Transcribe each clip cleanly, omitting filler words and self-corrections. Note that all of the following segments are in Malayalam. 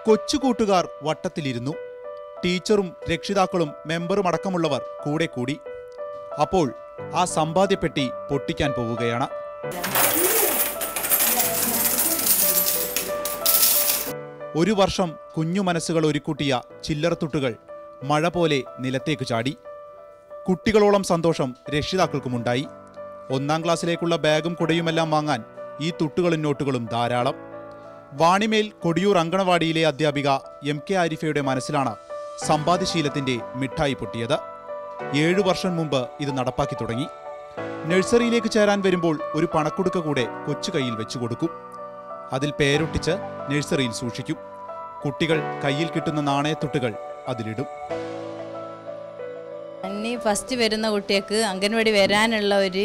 കൊച്ചുകൂട്ടുകാർ വട്ടത്തിലിരുന്നു. ടീച്ചറും രക്ഷിതാക്കളും മെമ്പറും അടക്കമുള്ളവർ കൂടെ കൂടി. അപ്പോൾ ആ സമ്പാദ്യപ്പെട്ടി പൊട്ടിക്കാൻ പോവുകയാണ്. ഒരു വർഷം കുഞ്ഞു മനസ്സുകൾ ഒരുക്കൂട്ടിയ ചില്ലറത്തുട്ടുകൾ മഴ പോലെ നിലത്തേക്ക് ചാടി. കുട്ടികളോളം സന്തോഷം രക്ഷിതാക്കൾക്കുമുണ്ടായി. 1ാം ക്ലാസ്സിലേക്കുള്ള ബാഗും കുടയുമെല്ലാം വാങ്ങാൻ ഈ തുട്ടുകളും നോട്ടുകളും ധാരാളം. വാണിമേൽ കൊടിയൂർ അങ്കണവാടിയിലെ അധ്യാപിക MK ആരിഫയുടെ മനസ്സിലാണ് സമ്പാദ്യശീലത്തിന്റെ മിഠായി പൊട്ടിയത്. 7 വർഷം മുമ്പ് ഇത് നടപ്പാക്കി തുടങ്ങി. നഴ്സറിയിലേക്ക് ചേരാൻ വരുമ്പോൾ ഒരു പണക്കുടുക്ക കൂടെ കൊച്ചു കയ്യിൽ വെച്ചുകൊടുക്കും. അതിൽ പേരൊട്ടിച്ച് നഴ്സറിയിൽ സൂക്ഷിക്കും. കുട്ടികൾ കയ്യിൽ കിട്ടുന്ന നാണയത്തുട്ടുകൾ അതിലിടും. ഫസ്റ്റ് വരുന്ന കുട്ടികൾക്ക് അംഗൻവാടി വരാനുള്ള ഒരു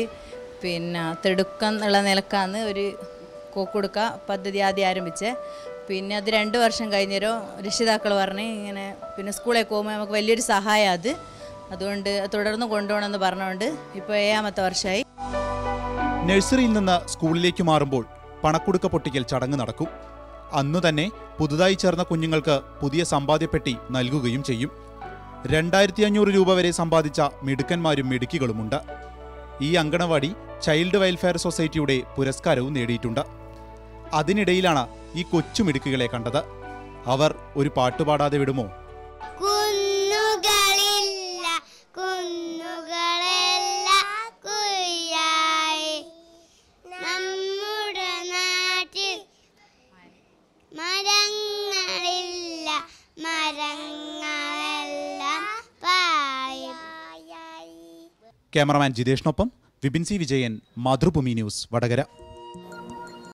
തിടുക്കം എന്നുള്ള നിലക്കാണ് ഒരു കോക്കൊടുക്ക പദ്ധതി ആദ്യം ആരംഭിച്ചത്. പിന്നെ അത് 2 വർഷം കഴിഞ്ഞേരോ രക്ഷിതാക്കൾ പറഞ്ഞ് ഇങ്ങനെ സ്കൂളിലേക്ക് പോകുമ്പോൾ നമുക്ക് വലിയൊരു സഹായം അതുകൊണ്ട് തുടർന്ന് കൊണ്ടുപോകണമെന്ന് പറഞ്ഞുകൊണ്ട് ഇപ്പോൾ 7ാമത്തെ വർഷമായി. നഴ്സറിയിൽ നിന്ന് സ്കൂളിലേക്ക് മാറുമ്പോൾ പണക്കുടുക്ക പൊട്ടിക്കൽ ചടങ്ങ് നടക്കും. അന്നു തന്നെ പുതുതായി ചേർന്ന കുഞ്ഞുങ്ങൾക്ക് പുതിയ സമ്പാദ്യപ്പെട്ടി നൽകുകയും ചെയ്യും. 2500 രൂപ വരെ സമ്പാദിച്ച മിടുക്കന്മാരും മിടുക്കികളുമുണ്ട്. ഈ അങ്കണവാടി ചൈൽഡ് വെൽഫെയർ സൊസൈറ്റിയുടെ പുരസ്കാരവും നേടിയിട്ടുണ്ട്. അതിനിടയിലാണ് ഈ കൊച്ചു മിടുക്കുകളെ കണ്ടത്. അവർ ഒരു പാട്ടുപാടാതെ വിടുമോ? ക്യാമറമാൻ ജിതേഷിനൊപ്പം വിപിൻ സി വിജയൻ, മാതൃഭൂമി ന്യൂസ്, വടകര.